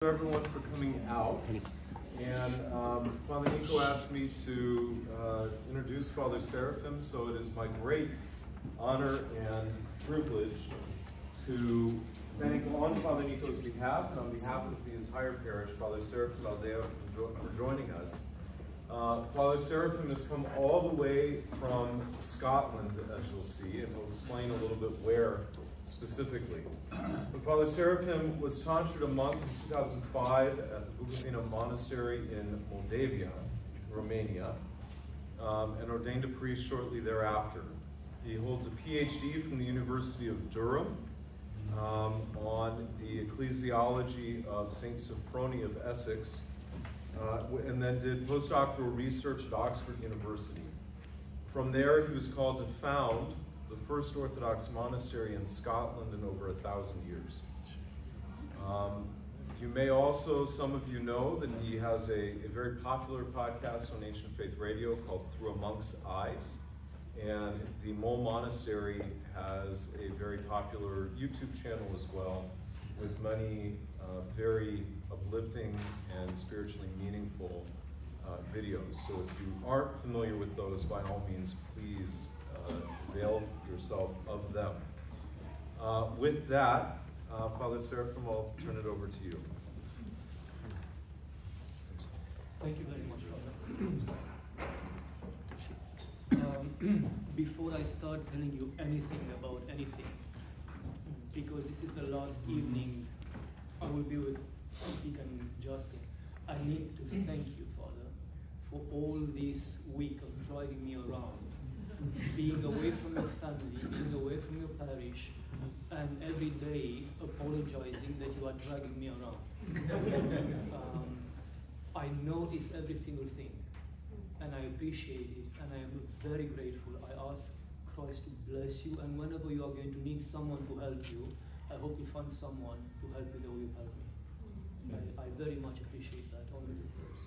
Everyone for coming out, and Father Nico asked me to introduce Father Seraphim, so it is my great honor and privilege to thank on Father Nico's behalf and on behalf of the entire parish, Father Seraphim Aldea, for joining us. Father Seraphim has come all the way from Scotland, as you'll see, and we'll explain a little bit where specifically. But Father Seraphim was tonsured a monk in 2005 at the Bukovina Monastery in Moldavia, Romania, and ordained a priest shortly thereafter. He holds a PhD from the University of Durham on the ecclesiology of St. Sophronia of Essex, and then did postdoctoral research at Oxford University. From there, he was called to found the first Orthodox monastery in Scotland in over 1,000 years. You may also, some of you know that he has a very popular podcast on Ancient Faith Radio called Through a Monk's Eyes, and the Mole Monastery has a very popular YouTube channel as well, with many very uplifting and spiritually meaningful videos. So if you aren't familiar with those, by all means, please avail yourself of them. With that, Father Seraphim, I'll turn it over to you. Thank you very much, Father. Before I start telling you anything about anything, because this is the last evening I will be with Deacon Justin, I need to thank you, Father, for all this week of driving me around, being away from your family, being away from your parish, and every day apologizing that you are dragging me around. I notice every single thing, and I appreciate it, and I am very grateful. I ask Christ to bless you, and whenever you are going to need someone to help you, I hope you find someone to help you the way you help me. I very much appreciate that.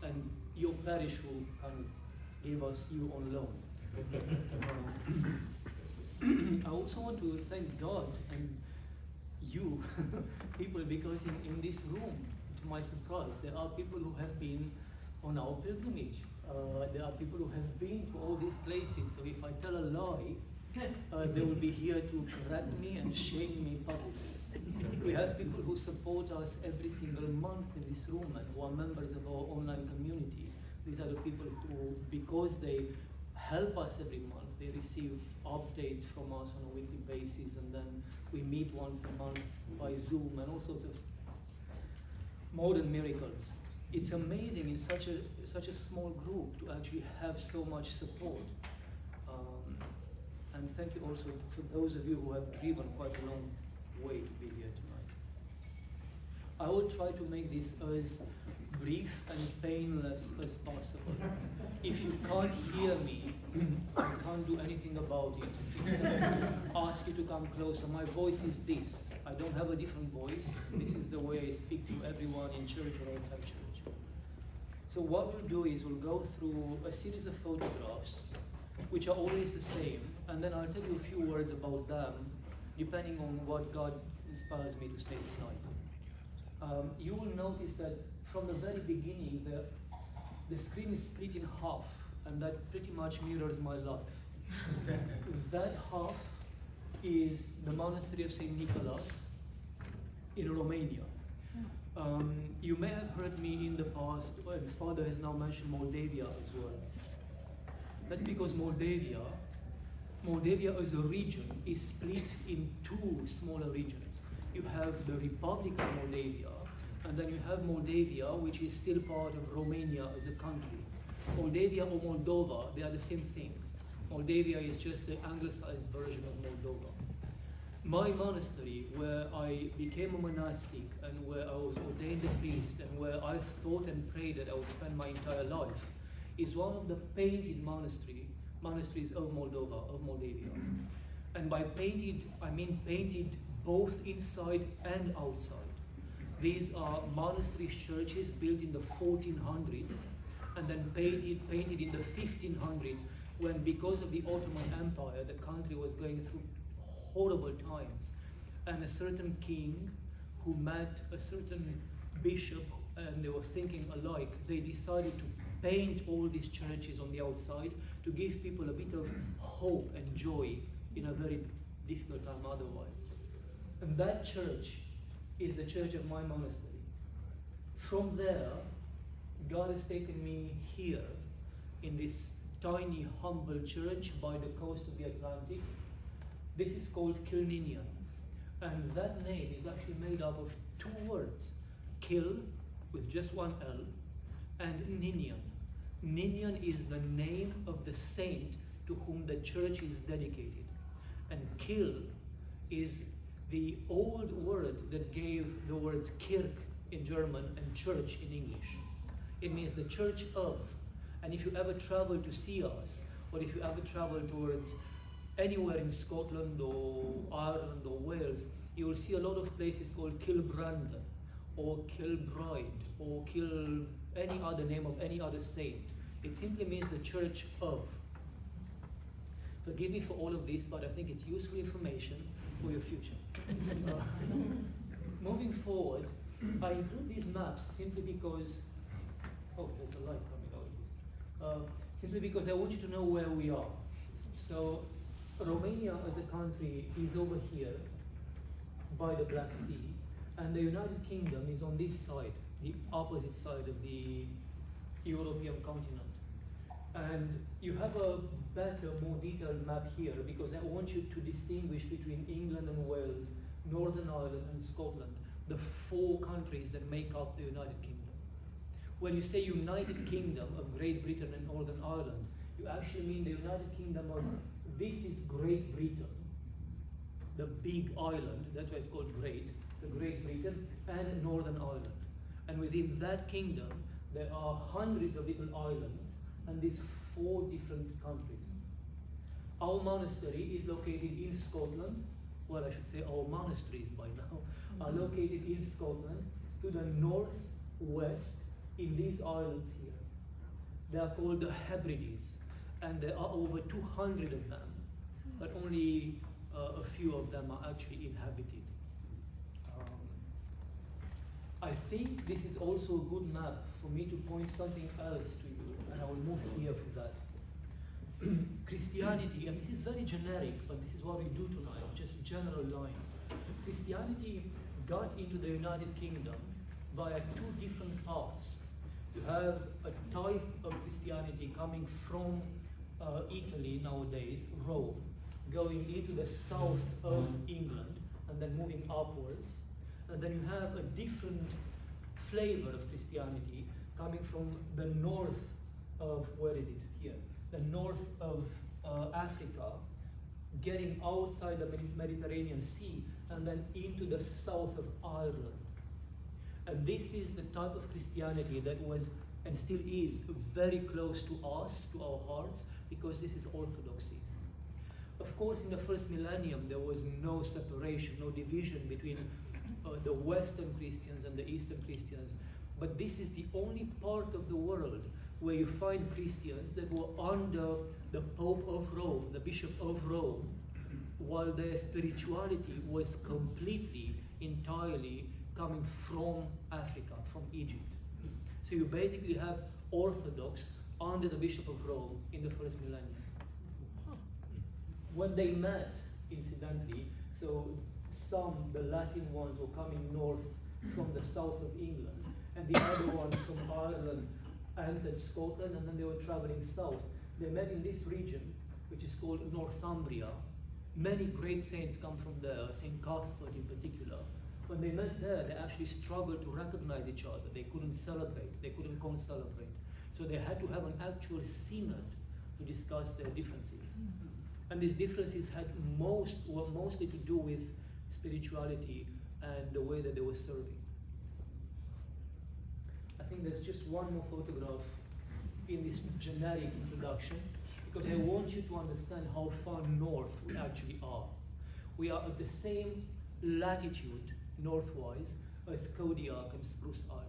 And your parish will kind of give us you on loan. I also want to thank God and you people, because in this room, to my surprise, there are people who have been on our pilgrimage. There are people who have been to all these places. So if I tell a lie, they will be here to correct me and shame me publicly. We have people who support us every single month in this room and who are members of our online community. These are the people who, because they help us every month, they receive updates from us on a weekly basis, and then we meet once a month by Zoom and all sorts of modern miracles. It's amazing in such a small group to actually have so much support. And thank you also for those of you who have driven quite a long way to be here tonight. I will try to make this as brief and painless as possible. If you can't hear me, I can't do anything about it. Except ask you to come closer. My voice is this. I don't have a different voice. This is the way I speak to everyone in church or outside church. So what we'll do is we'll go through a series of photographs, which are always the same, and then I'll tell you a few words about them, depending on what God inspires me to say tonight. You will notice that from the very beginning, the screen is split in half, and that pretty much mirrors my life. That half is the monastery of St. Nicholas in Romania. You may have heard me in the past, and Father has now mentioned Moldavia as well. That's because Moldavia as a region is split in two smaller regions. You have the Republic of Moldavia, and then you have Moldavia, which is still part of Romania as a country. Moldavia or Moldova, they are the same thing. Moldavia is just the anglicized version of Moldova. My monastery, where I became a monastic and where I was ordained a priest and where I thought and prayed that I would spend my entire life, is one of the painted monasteries of Moldavia. And by painted, I mean painted both inside and outside. These are monastery churches built in the 1400s and then painted in the 1500s, when, because of the Ottoman Empire, the country was going through horrible times, and a certain king who met a certain bishop, and they were thinking alike, they decided to paint all these churches on the outside to give people a bit of hope and joy in a very difficult time otherwise. And that church is the church of my monastery. From there, God has taken me here in this tiny, humble church by the coast of the Atlantic. This is called Kilninian. And that name is actually made up of two words, Kil, with just one L, and Ninian. Ninian is the name of the saint to whom the church is dedicated. And Kil is the old word that gave the words Kirk in German and church in English. It means the church of. And if you ever travel to see us, or if you ever travel towards anywhere in Scotland or Ireland or Wales, you will see a lot of places called Kilbrande or Kilbride or any other name of any other saint. It simply means the church of. Forgive me for all of this, but I think it's useful information for your future. Moving forward, I include these maps simply because, oh, there's a light coming out of this. Simply because I want you to know where we are. So Romania as a country is over here by the Black Sea, and the United Kingdom is on this side, the opposite side of the European continent. And you have a better, more detailed map here because I want you to distinguish between England and Wales, Northern Ireland and Scotland, the four countries that make up the United Kingdom. When you say United Kingdom of Great Britain and Northern Ireland, you actually mean the United Kingdom of, this is Great Britain, the big island, that's why it's called Great, the Great Britain, and Northern Ireland. And within that kingdom, there are hundreds of little islands and these four different countries. Our monastery is located in Scotland. Well, I should say our monasteries by now are located in Scotland to the northwest in these islands here. They are called the Hebrides, and there are over 200 of them, but only a few of them are actually inhabited. I think this is also a good map for me to point something else to you, and I will move here for that. Christianity, and this is very generic, but this is what we do tonight, just general lines. Christianity got into the United Kingdom via two different paths. You have a type of Christianity coming from Italy nowadays, Rome, going into the south of England, and then moving upwards. And then you have a different flavor of Christianity coming from the north of, where is it? Here. The north of Africa, getting outside the Mediterranean Sea, and then into the south of Ireland. And this is the type of Christianity that was, and still is, very close to us, to our hearts, because this is Orthodoxy. Of course, in the first millennium, there was no separation, no division between the Western Christians and the Eastern Christians. But this is the only part of the world where you find Christians that were under the Pope of Rome, the Bishop of Rome, while their spirituality was completely, entirely coming from Africa, from Egypt. So you basically have Orthodox under the Bishop of Rome in the first millennium. When they met, incidentally, so the Latin ones were coming north from the south of England, and the other ones from Ireland entered Scotland, and then they were traveling south. They met in this region, which is called Northumbria. Many great saints come from there, St. Cuthbert in particular. When they met there, they actually struggled to recognize each other. They couldn't celebrate, they couldn't concelebrate. So they had to have an actual synod to discuss their differences. And these differences were mostly to do with spirituality and the way that they were serving. I think there's just one more photograph in this generic introduction, because I want you to understand how far north we actually are. We are at the same latitude, northwise, as Kodiak and Spruce Island.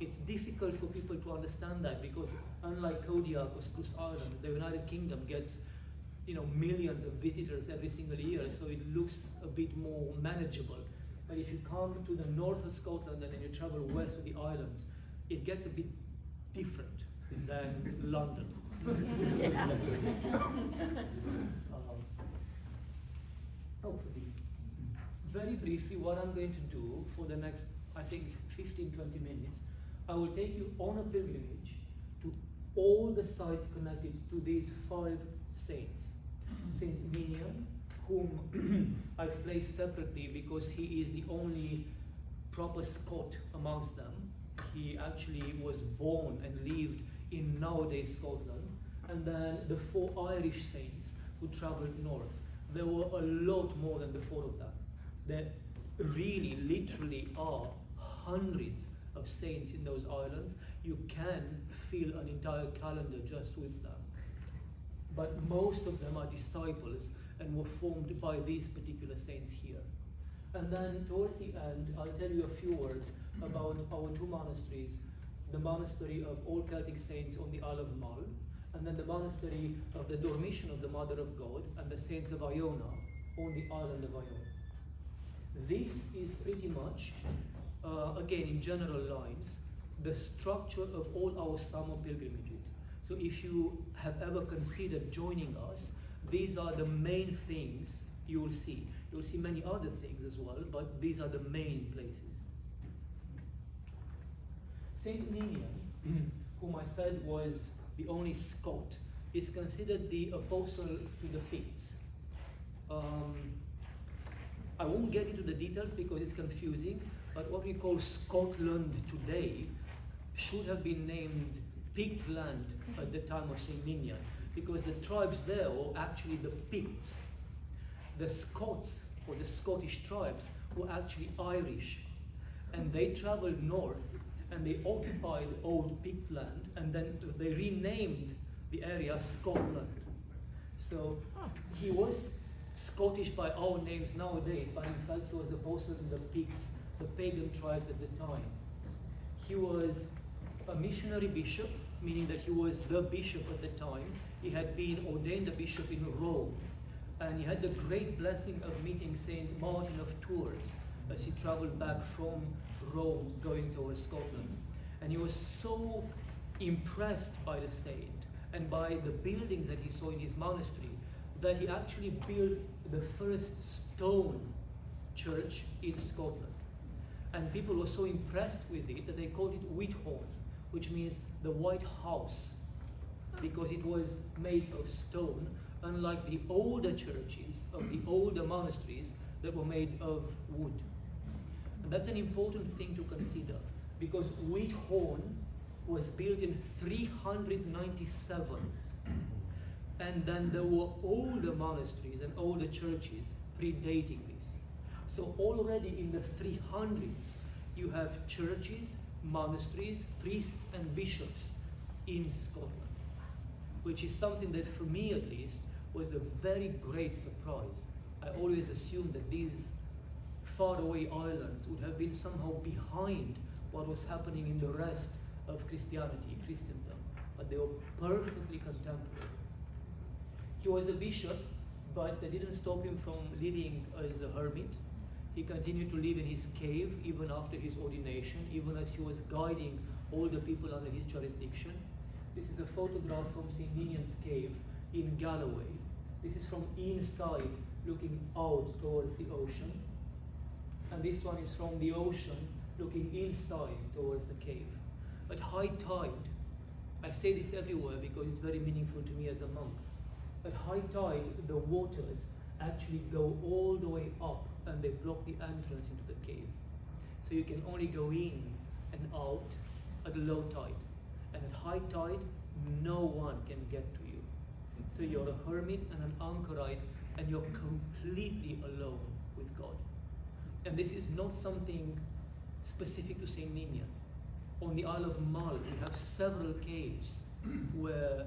It's difficult for people to understand that, because unlike Kodiak or Spruce Island, the United Kingdom gets millions of visitors every single year, so it looks a bit more manageable. But if you come to the north of Scotland and then you travel west to the islands, it gets a bit different than London. Hopefully. Very briefly, what I'm going to do for the next, I think, 15-20 minutes, I will take you on a pilgrimage to all the sites connected to these 5 saints. Saint Ninian, whom I've placed separately because he is the only proper Scot amongst them. He actually was born and lived in nowadays Scotland. And then the 4 Irish saints who traveled north. There were a lot more than the 4 of them. There really, literally are hundreds of saints in those islands. You can fill an entire calendar just with them. But most of them are disciples and were formed by these particular saints here. And then towards the end, I'll tell you a few words about our 2 monasteries, the monastery of All Celtic Saints on the Isle of Mull, and then the monastery of the Dormition of the Mother of God and the Saints of Iona on the island of Iona. This is pretty much, again in general lines, the structure of all our summer pilgrimages. So if you have ever considered joining us, these are the main things you will see. You'll see many other things as well, but these are the main places. Saint Ninian, whom I said was the only Scot, is considered the apostle to the Picts. I won't get into the details because it's confusing, but what we call Scotland today should have been named Pictland at the time of Saint Ninian, because the tribes there were actually the Picts. The Scots, or the Scottish tribes, were actually Irish, and they traveled north and they occupied old Pictland, and then they renamed the area Scotland. So he was Scottish by our names nowadays, but in fact he was apostle to the Picts, the pagan tribes at the time. He was a missionary bishop, meaning that he was the bishop at the time. He had been ordained a bishop in Rome, and he had the great blessing of meeting Saint Martin of Tours as he traveled back from Rome going towards Scotland. And he was so impressed by the saint and by the buildings that he saw in his monastery that he actually built the first stone church in Scotland. And people were so impressed with it that they called it Whithorn, which means the White House, because it was made of stone, unlike the older churches of the older monasteries that were made of wood. And that's an important thing to consider, because Whithorn was built in 397, and then there were older monasteries and older churches predating this. So already in the 300s, you have churches, monasteries, priests and bishops in Scotland, which is something that for me at least was a very great surprise. I always assumed that these faraway islands would have been somehow behind what was happening in the rest of Christianity, Christendom, but they were perfectly contemporary. He was a bishop, but that didn't stop him from living as a hermit. He continued to live in his cave even after his ordination, even as he was guiding all the people under his jurisdiction. This is a photograph from St. Ninian's cave in Galloway. This is from inside, looking out towards the ocean. And this one is from the ocean, looking inside towards the cave. At high tide, I say this everywhere because it's very meaningful to me as a monk. At high tide, the waters actually go all the way up and they block the entrance into the cave. So you can only go in and out at low tide. And at high tide, no one can get to you. So you're a hermit and an anchorite, and you're completely alone with God. And this is not something specific to St. Ninian. On the Isle of Mull, we have several caves where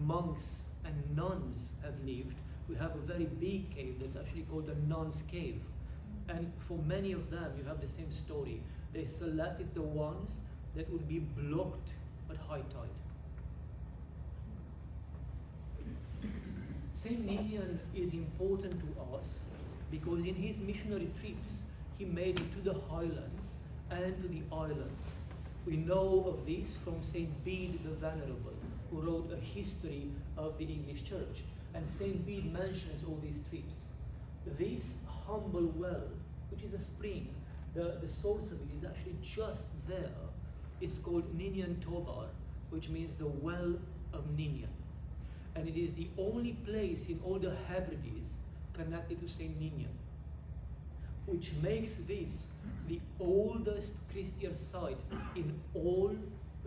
monks and nuns have lived. We have a very big cave that's actually called the Nun's Cave. And for many of them, you have the same story. They selected the ones that would be blocked at high tide. Saint Ninian is important to us because in his missionary trips, he made it to the highlands and to the islands. We know of this from Saint Bede the Venerable, who wrote a history of the English Church. And Saint Bede mentions all these trips. This humble well, which is a spring, the source of it is actually just there. It's called Ninian Tobar, which means the well of Ninian. And it is the only place in all the Hebrides connected to Saint Ninian, which makes this the oldest Christian site in all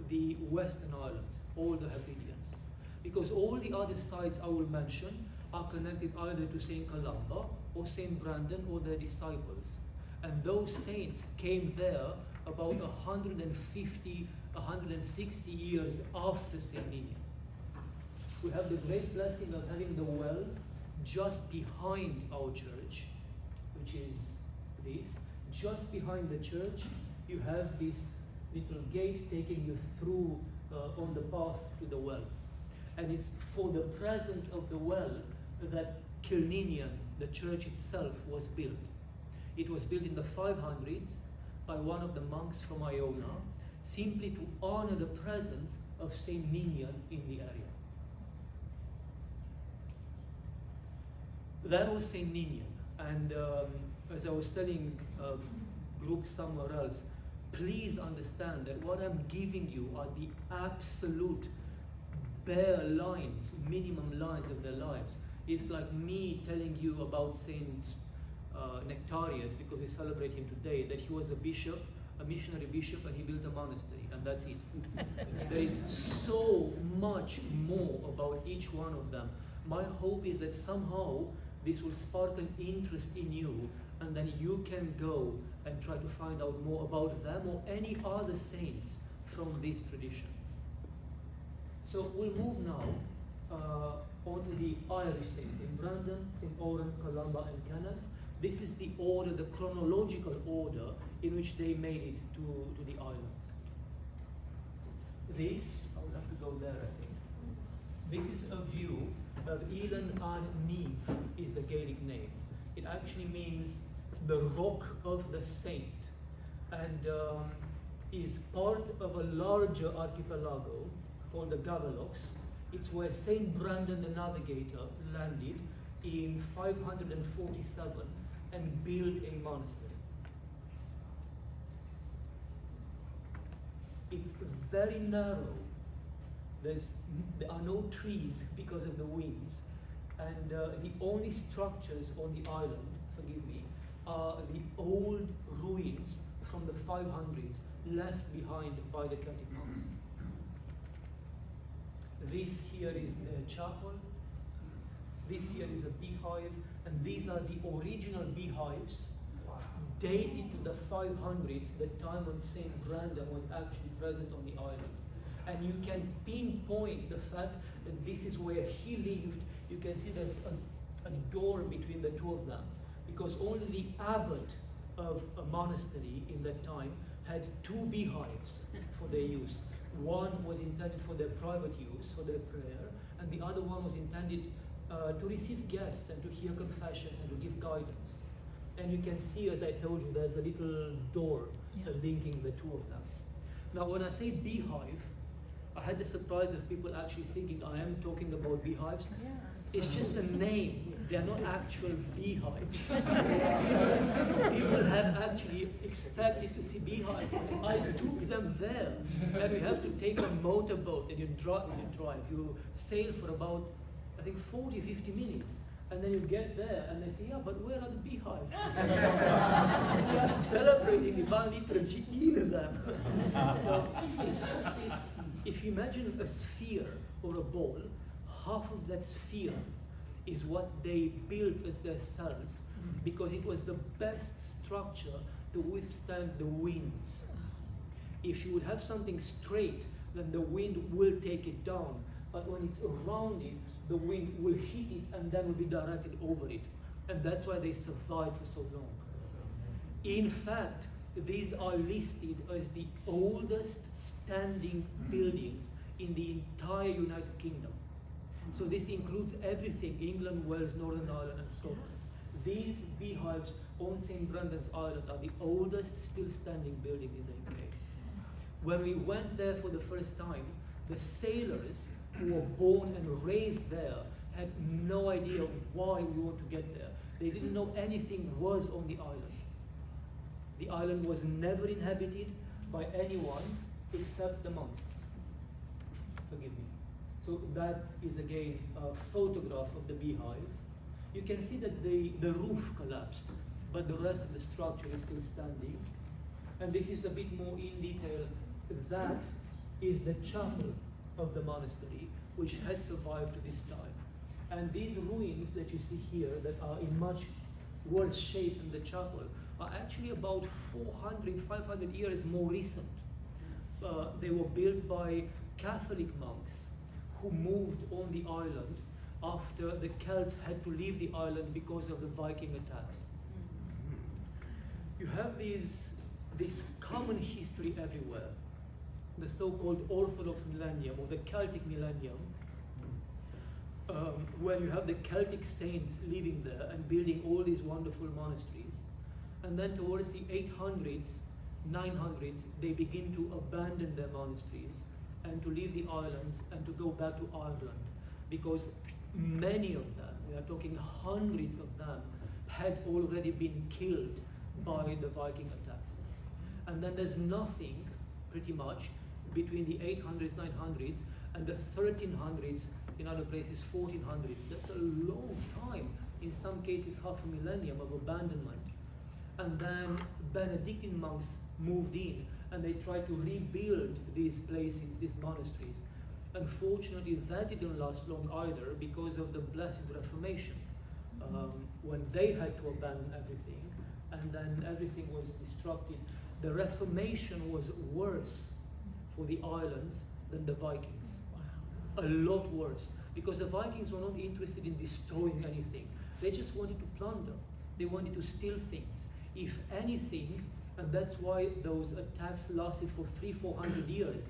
the Western Islands, all the Hebrideans. Because all the other sites I will mention are connected either to Saint Columba or Saint Brandon or their disciples. And those saints came there about 150, 160 years after Saint Ninian. We have the great blessing of having the well just behind our church, which is this. Just behind the church, you have this little gate taking you through on the path to the well. And it's for the presence of the well that Kilninian, the church itself, was built. It was built in the 500s by one of the monks from Iona, simply to honor the presence of Saint Ninian in the area. That was Saint Ninian, and as I was telling a group somewhere else, please understand that what I'm giving you are the absolute bare lines, minimum lines of their lives. It's like me telling you about Saint Nectarius, because we celebrate him today, that he was a bishop, a missionary bishop, and he built a monastery, and that's it. There is so much more about each one of them. My hope is that somehow this will spark an interest in you, and then you can go and try to find out more about them or any other saints from this tradition. So we'll move now on to the Irish saints, in Brandon, St. Oran, Columba, and Kenneth. This is the order, the chronological order in which they made it to the islands. This, I will have to go there, I think. This is a view of Elan an Niamh, is the Gaelic name. It actually means the rock of the saint, and is part of a larger archipelago called the Gavelox. It's where Saint Brandon the Navigator landed in 547 and built a monastery. It's very narrow. There are no trees because of the winds, and the only structures on the island, forgive me, are the old ruins from the 500s left behind by the Celtic monks. This here is the chapel, this here is a beehive, and these are the original beehives dated to the 500s, the time when Saint Brandon was actually present on the island. And you can pinpoint the fact that this is where he lived. You can see there's a door between the two of them, because only the abbot of a monastery in that time had two beehives for their use. One was intended for their private use, for their prayer, and the other one was intended to receive guests and to hear confessions and to give guidance. And you can see, as I told you, there's a little door linking the two of them. Now, when I say beehive, I had the surprise of people actually thinking I am talking about beehives. Yeah. It's just a name. They are not actual beehives. People have actually expected to see beehives. I took them there, and we have to take a motorboat, and you drive, you sail for about, I think, 40, 50 minutes. And then you get there, and they say, yeah, but where are the beehives? We are celebrating divine liturgy in them. So it's just this, if you imagine a sphere or a ball, half of that sphere is what they built as their cells, because it was the best structure to withstand the winds. If you would have something straight, then the wind will take it down. But when it's around it, the wind will hit it and then will be directed over it. And that's why they survived for so long. In fact, these are listed as the oldest standing buildings in the entire United Kingdom. So this includes everything: England, Wales, Northern Ireland, and Scotland. These beehives on St. Brendan's Island are the oldest still standing building in the UK. When we went there for the first time, the sailors who were born and raised there had no idea why we want to get there. They didn't know anything was on the island. The island was never inhabited by anyone except the monks. Forgive me. So that is again a photograph of the beehive. You can see that the roof collapsed, but the rest of the structure is still standing. And this is a bit more in detail. That is the chapel of the monastery, which has survived to this time. And these ruins that you see here, that are in much worse shape than the chapel, are actually about 400, 500 years more recent. They were built by Catholic monks who moved on the island after the Celts had to leave the island because of the Viking attacks. You have this common history everywhere, the so-called Orthodox millennium or the Celtic millennium, where you have the Celtic saints living there and building all these wonderful monasteries. And then towards the 800s, 900s, they begin to abandon their monasteries and to leave the islands and to go back to Ireland, because many of them, we are talking hundreds of them, had already been killed by the Viking attacks. And then there's nothing, pretty much, between the 800s, 900s, and the 1300s, in other places 1400s. That's a long time, in some cases half a millennium of abandonment. And then Benedictine monks moved in and they tried to rebuild these places, these monasteries. Unfortunately, that didn't last long either because of the Blessed Reformation, when they had to abandon everything and then everything was destructed. The Reformation was worse for the islands than the Vikings. A lot worse, because the Vikings were not interested in destroying anything. They just wanted to plunder. They wanted to steal things. If anything, and that's why those attacks lasted for 300-400 years.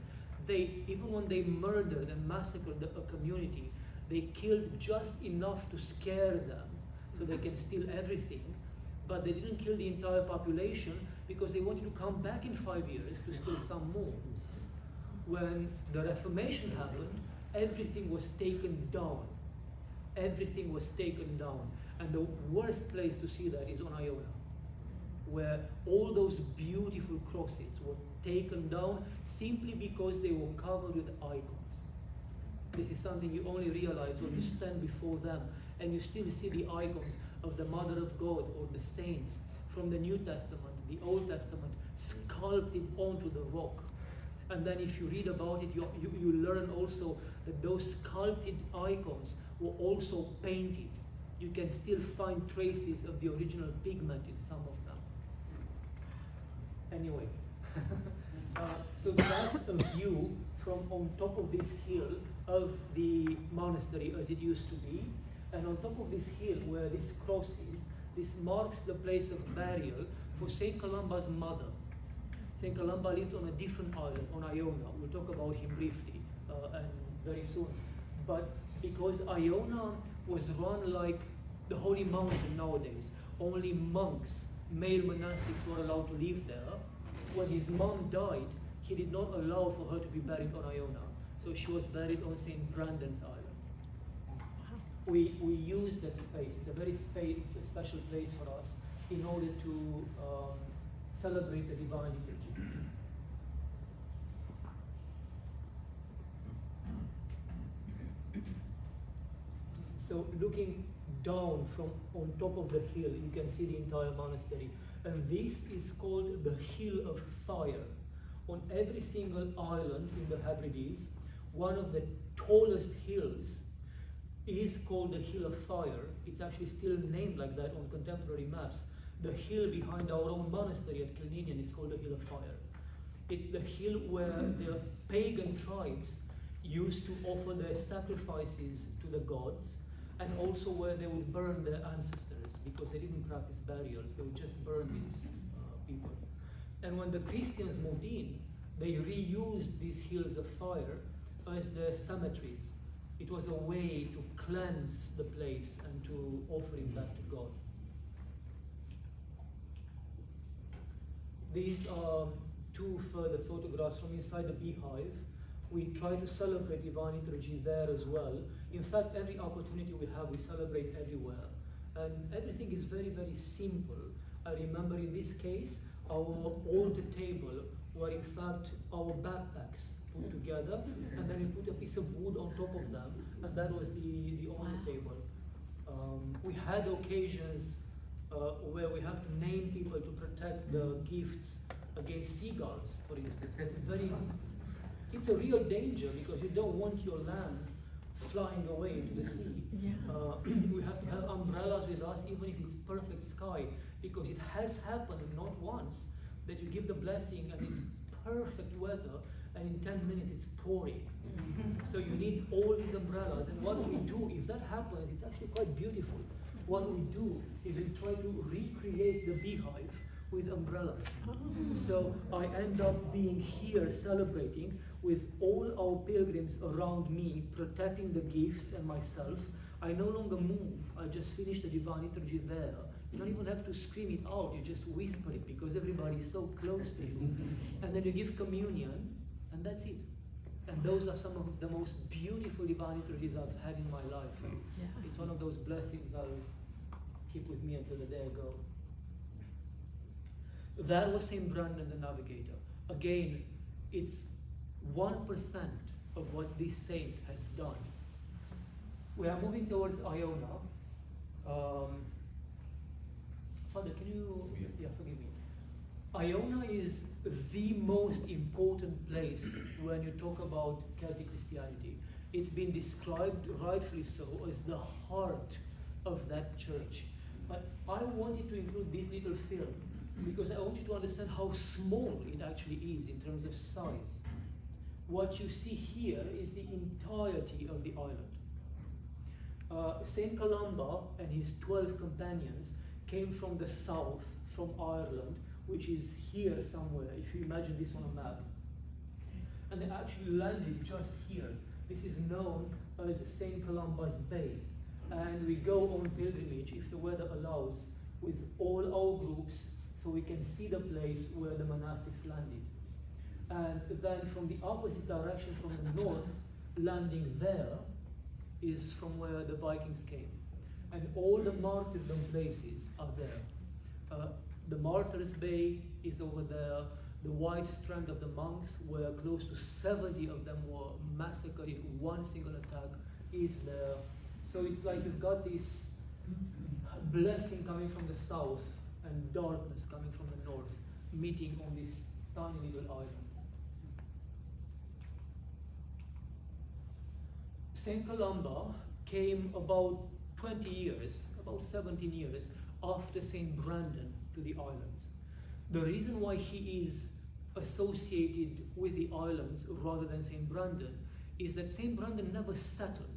Even when they murdered and massacred a community, they killed just enough to scare them so they can steal everything, but they didn't kill the entire population because they wanted to come back in 5 years to steal some more. When the Reformation happened, everything was taken down. Everything was taken down. And the worst place to see that is on Iona, where all those beautiful crosses were taken down simply because they were covered with icons. This is something you only realize when you stand before them and you still see the icons of the Mother of God or the saints from the New Testament, the Old Testament, sculpted onto the rock. And then if you read about it, you learn also that those sculpted icons were also painted. You can still find traces of the original pigment in some of them. Anyway, so that's a view from on top of this hill of the monastery as it used to be. And on top of this hill where this cross is, this marks the place of burial for St. Columba's mother. St. Columba lived on a different island, on Iona. We'll talk about him briefly and very soon. But because Iona was run like the Holy Mountain nowadays, only monks, male monastics were allowed to live there. When his mom died, he did not allow for her to be buried on Iona. So she was buried on St. Brendan's Island. We use that space. It's a very special place for us in order to celebrate the divine liturgy. So looking down from on top of the hill, you can see the entire monastery. And this is called the Hill of Fire. On every single island in the Hebrides, one of the tallest hills is called the Hill of Fire. It's actually still named like that on contemporary maps. The hill behind our own monastery at Kilninian is called the Hill of Fire. It's the hill where the pagan tribes used to offer their sacrifices to the gods, and also where they would burn their ancestors, because they didn't practice burials, they would just burn these people. And when the Christians moved in, they reused these hills of fire as their cemeteries. It was a way to cleanse the place and to offer it back to God. These are two further photographs from inside the beehive. We try to celebrate divine liturgy there as well. In fact, every opportunity we have, we celebrate everywhere. And everything is very, very simple. I remember in this case, our altar table were in fact our backpacks put together, and then we put a piece of wood on top of them, and that was the altar table. We had occasions where we have to name people to protect the gifts against seagulls, for instance. It's a real danger because you don't want your lamb flying away into the sea. Yeah. We have to have umbrellas with us even if it's perfect sky, because it has happened not once that you give the blessing and it's perfect weather and in 10 minutes it's pouring. So you need all these umbrellas, and what we do, if that happens, it's actually quite beautiful. What we do is we try to recreate the beehive with umbrellas. So I end up being here celebrating with all our pilgrims around me, protecting the gift and myself. I no longer move, I just finish the divine liturgy there. You don't even have to scream it out, you just whisper it because everybody is so close to you. And then you give communion, and that's it. And those are some of the most beautiful divine liturgies I've had in my life. Yeah. It's one of those blessings I'll keep with me until the day I go. That was St. Brandon the Navigator. Again, it's 1% of what this saint has done. We are moving towards Iona. Father, can you, forgive me. Iona is the most important place when you talk about Celtic Christianity. It's been described, rightfully so, as the heart of that church. But I wanted to include this little film because I want you to understand how small it actually is in terms of size. What you see here is the entirety of the island. Saint Columba and his 12 companions came from the south, from Ireland, which is here somewhere, if you imagine this on a map. And they actually landed just here. This is known as Saint Columba's Bay. And we go on pilgrimage, if the weather allows, with all our groups, so we can see the place where the monastics landed. And then from the opposite direction, from the north, landing there is from where the Vikings came. And all the martyrdom places are there. The Martyrs' Bay is over there. The White Strand of the monks, where close to 70 of them were massacred in one single attack, is there. So it's like you've got this blessing coming from the south and darkness coming from the north, meeting on this tiny little island. Saint Columba came about 20 years, about 17 years after Saint Brandon to the islands. The reason why he is associated with the islands rather than Saint Brandon is that Saint Brandon never settled.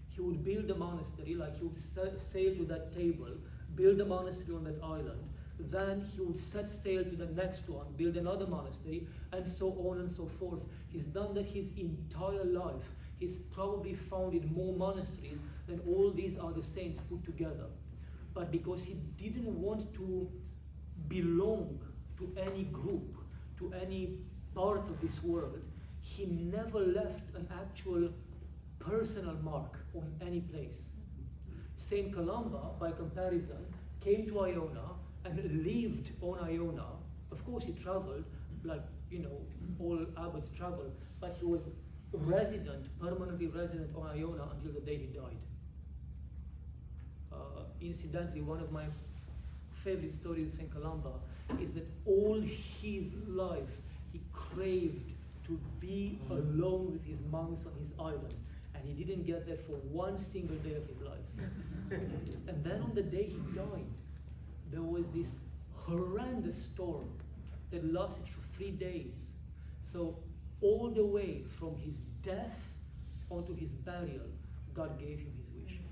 He would build a monastery, like he would sail to that table, build a monastery on that island, then he would set sail to the next one, build another monastery, and so on and so forth. He's done that his entire life. He's probably founded more monasteries than all these other saints put together. But because he didn't want to belong to any group, to any part of this world, he never left an actual personal mark on any place. Saint Columba, by comparison, came to Iona and lived on Iona. Of course, he traveled, like, you know, all abbots travel, but he was permanently resident on Iona until the day he died. Incidentally, one of my favorite stories of Saint Columba is that all his life he craved to be alone with his monks on his island, and he didn't get that for one single day of his life. And then on the day he died, there was this horrendous storm that lasted for 3 days. So all the way from his death onto his burial, God gave him his wishes.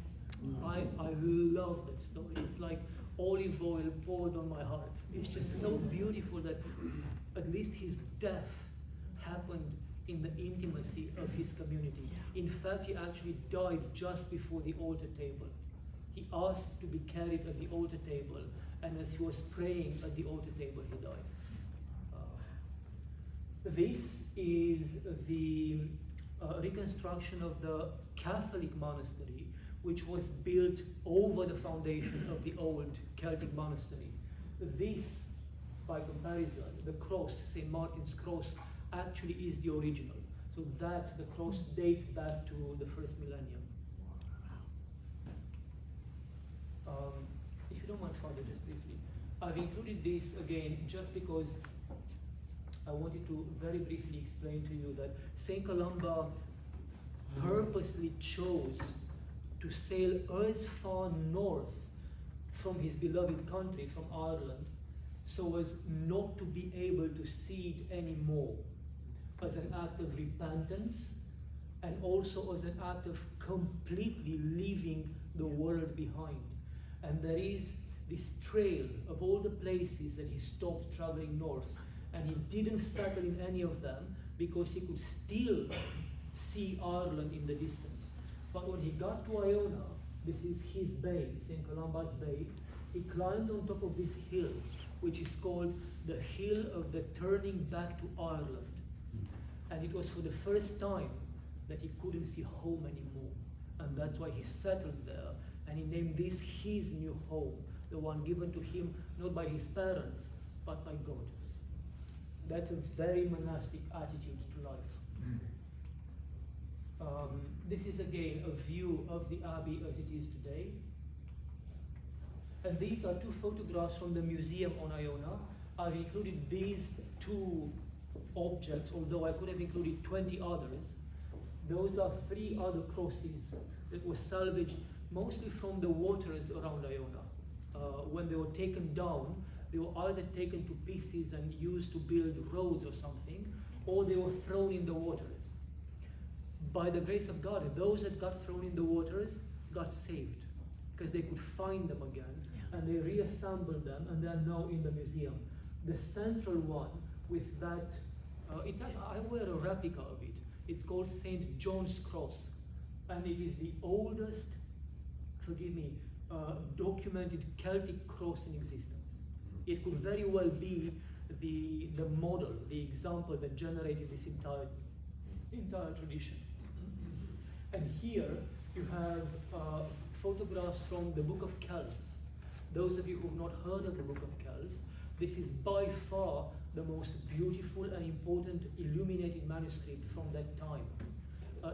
I love that story. It's like olive oil poured on my heart. It's just so beautiful that at least his death happened in the intimacy of his community. In fact, he actually died just before the altar table. He asked to be carried at the altar table, and as he was praying at the altar table, he died. This is the reconstruction of the Catholic monastery, which was built over the foundation of the old Celtic monastery. This, by comparison, the cross, St. Martin's cross, actually is the original. So that the cross dates back to the first millennium. If you don't mind, Father, just briefly, I've included this again just because I wanted to very briefly explain to you that St. Columba purposely chose to sail as far north from his beloved country, from Ireland, so as not to be able to see it anymore, as an act of repentance and also as an act of completely leaving the world behind. And there is this trail of all the places that he stopped traveling north, and he didn't settle in any of them because he could still see Ireland in the distance. But when he got to Iona, this is his bay, St. Columba's Bay, he climbed on top of this hill, which is called the Hill of the Turning Back to Ireland. And it was for the first time that he couldn't see home anymore. And that's why he settled there, and he named this his new home, the one given to him not by his parents, but by God. That's a very monastic attitude to life. This is again a view of the abbey as it is today. And these are two photographs from the museum on Iona. I've included these two objects, although I could have included 20 others. Those are 3 other crosses that were salvaged mostly from the waters around Iona. When they were taken down, they were either taken to pieces and used to build roads or something, or they were thrown in the waters. By the grace of God, those that got thrown in the waters got saved because they could find them again, and they reassembled them, and they are now in the museum. The central one with that, it's actually, I wear a replica of it. It's called St. John's Cross, and it is the oldest, forgive me, documented Celtic cross in existence. It could very well be the model, the example that generated this entire tradition. And here you have photographs from the Book of Kells. Those of you who have not heard of the Book of Kells, this is by far the most beautiful and important illuminated manuscript from that time.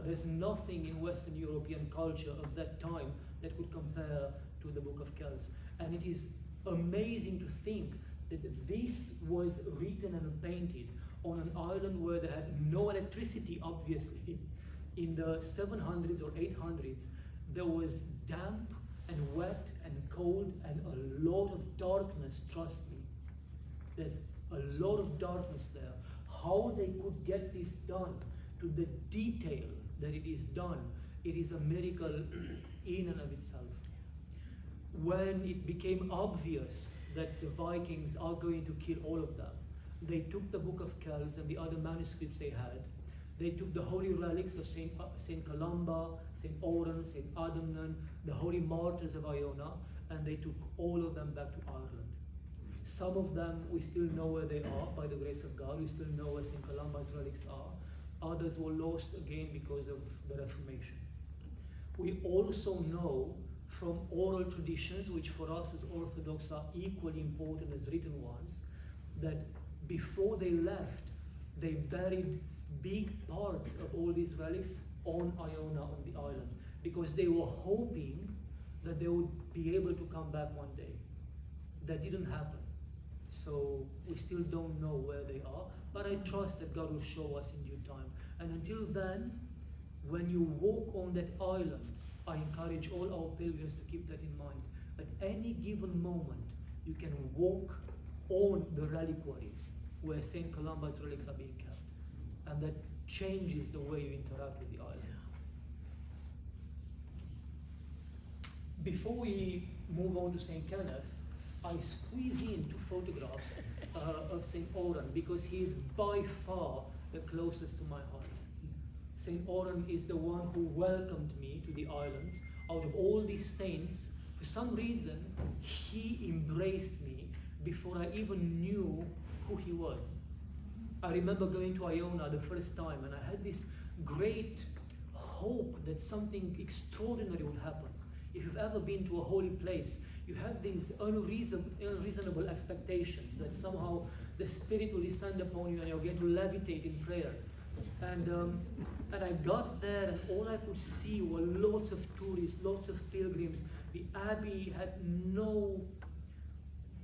There's nothing in Western European culture of that time that could compare to the Book of Kells. And it is amazing to think that this was written and painted on an island where they had no electricity, obviously. In the 700s or 800s, there was damp and wet and cold and a lot of darkness, trust me. There's a lot of darkness there. How they could get this done to the detail that it is done, it is a miracle in and of itself. When it became obvious that the Vikings are going to kill all of them, they took the Book of Kells and the other manuscripts they had. They took the holy relics of St. Columba, St. Oran, St. Adamnan, the holy martyrs of Iona, and they took all of them back to Ireland. Some of them we still know where they are by the grace of God. We still know where St. Columba's relics are. Others were lost again because of the Reformation. We also know from oral traditions, which for us as Orthodox are equally important as written ones, that before they left, they buried big parts of all these relics on Iona, on the island, because they were hoping that they would be able to come back one day. That didn't happen. So we still don't know where they are, but I trust that God will show us in due time. And until then, when you walk on that island, I encourage all our pilgrims to keep that in mind. At any given moment, you can walk on the reliquary where St. Columba's relics are being kept. And that changes the way you interact with the island. Before we move on to St. Kenneth, I squeeze in 2 photographs of St. Oran because he is by far the closest to my heart. St. Oran is the one who welcomed me to the islands. Out of all these saints, for some reason, he embraced me before I even knew who he was. I remember going to Iona the first time, and I had this great hope that something extraordinary would happen. If you've ever been to a holy place, you have these unreasonable expectations that somehow the Spirit will descend upon you and you're going to levitate in prayer. And I got there, and all I could see were lots of tourists, lots of pilgrims. The abbey had no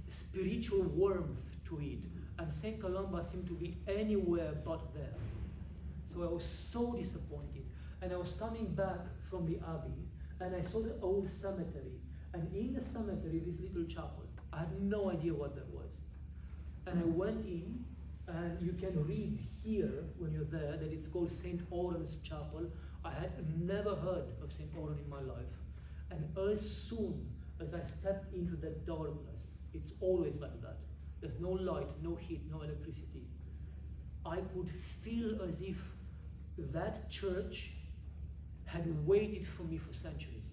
spiritual warmth to it, and St. Columba seemed to be anywhere but there. So I was so disappointed. And I was coming back from the abbey, and I saw the old cemetery, and in the cemetery, this little chapel. I had no idea what that was. And I went in, and you can read here, when you're there, that it's called St. Oran's Chapel. I had never heard of St. Oran in my life. And as soon as I stepped into that darkness, it's always like that. There's no light, no heat, no electricity. I could feel as if that church had waited for me for centuries.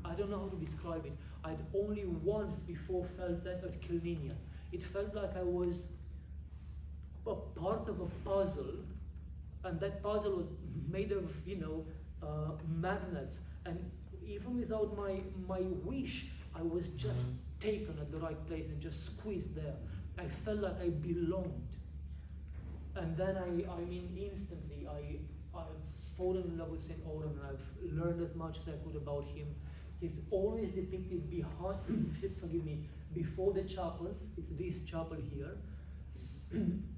I don't know how to describe it. I'd only once before felt that at Kilninian. It felt like I was a part of a puzzle, and that puzzle was made of, magnets. And even without my wish, I was just taken at the right place and just squeezed there. I felt like I belonged. And then instantly, I've fallen in love with St. Oran, and I've learned as much as I could about him. He's always depicted before the chapel. It's this chapel here,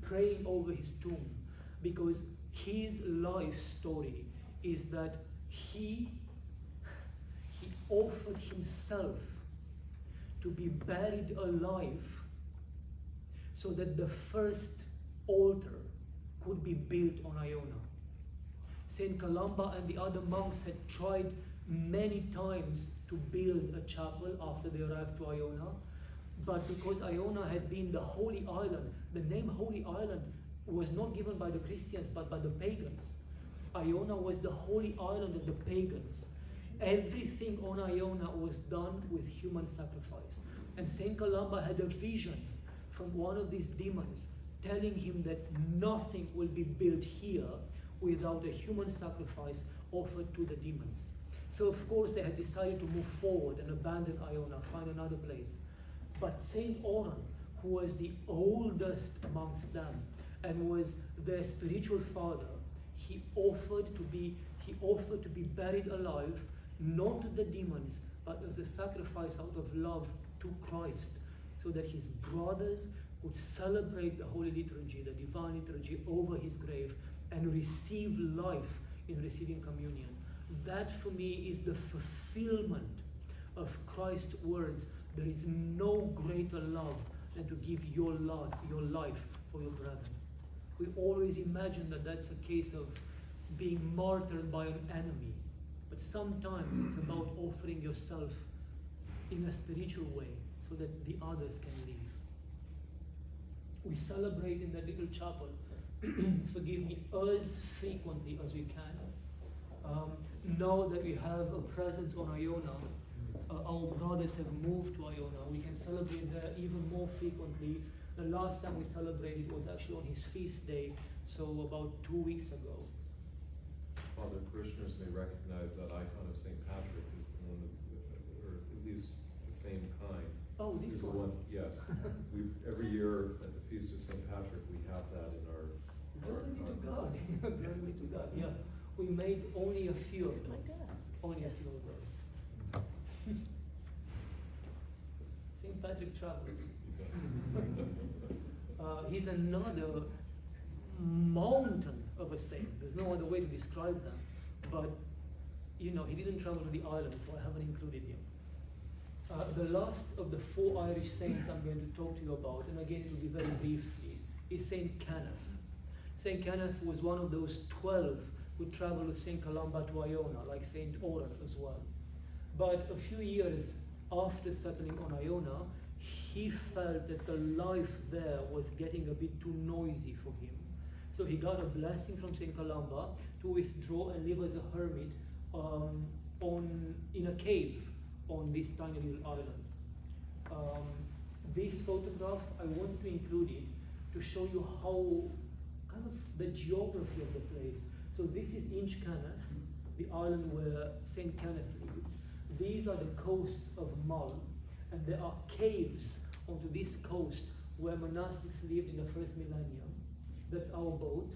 praying over his tomb, because his life story is that he offered himself to be buried alive so that the first altar could be built on Iona. St. Columba and the other monks had tried many times to build a chapel after they arrived to Iona, but because Iona had been the Holy Island, the name Holy Island was not given by the Christians but by the pagans. Iona was the Holy Island of the pagans. Everything on Iona was done with human sacrifice. And St. Columba had a vision from one of these demons telling him that nothing will be built here without a human sacrifice offered to the demons. So of course they had decided to move forward and abandon Iona, find another place. But St. Oran, who was the oldest amongst them and was their spiritual father, he offered to be buried alive, not to the demons, but as a sacrifice out of love to Christ, so that his brothers would celebrate the Holy Liturgy, the Divine Liturgy, over his grave and receive life in receiving communion. That for me is the fulfillment of Christ's words. There is no greater love than to give your life for your brethren. We always imagine that that's a case of being martyred by an enemy. But sometimes it's about offering yourself in a spiritual way so that the others can live. We celebrate in that little chapel, forgive me, as frequently as we can. Now that we have a presence on Iona, our brothers have moved to Iona. We can celebrate there even more frequently. The last time we celebrated was actually on his feast day, so about 2 weeks ago. Father, parishioners may recognize that icon of St. Patrick is the one or at least the same kind. Oh, this one? Yes. Every year at the Feast of St. Patrick, we have that in our Glory to God. Glory to God. Yeah. We made only a few of those. Only a few of those. St. Patrick traveled. He's another mountain of a saint. There's no other way to describe them. But, he didn't travel to the island, so I haven't included him. The last of the 4 Irish saints I'm going to talk to you about, and again it will be very briefly, is St. Kenneth. St. Kenneth was one of those 12 who traveled with St. Columba to Iona, like St. Oran as well. But a few years after settling on Iona, he felt that the life there was getting a bit too noisy for him. So he got a blessing from St. Columba to withdraw and live as a hermit in a cave on this tiny little island. This photograph, I wanted to include it to show you kind of the geography of the place. So this is Inch Kenneth, the island where St. Kenneth lived. These are the coasts of Mull, and there are caves onto this coast where monastics lived in the first millennium. That's our boat.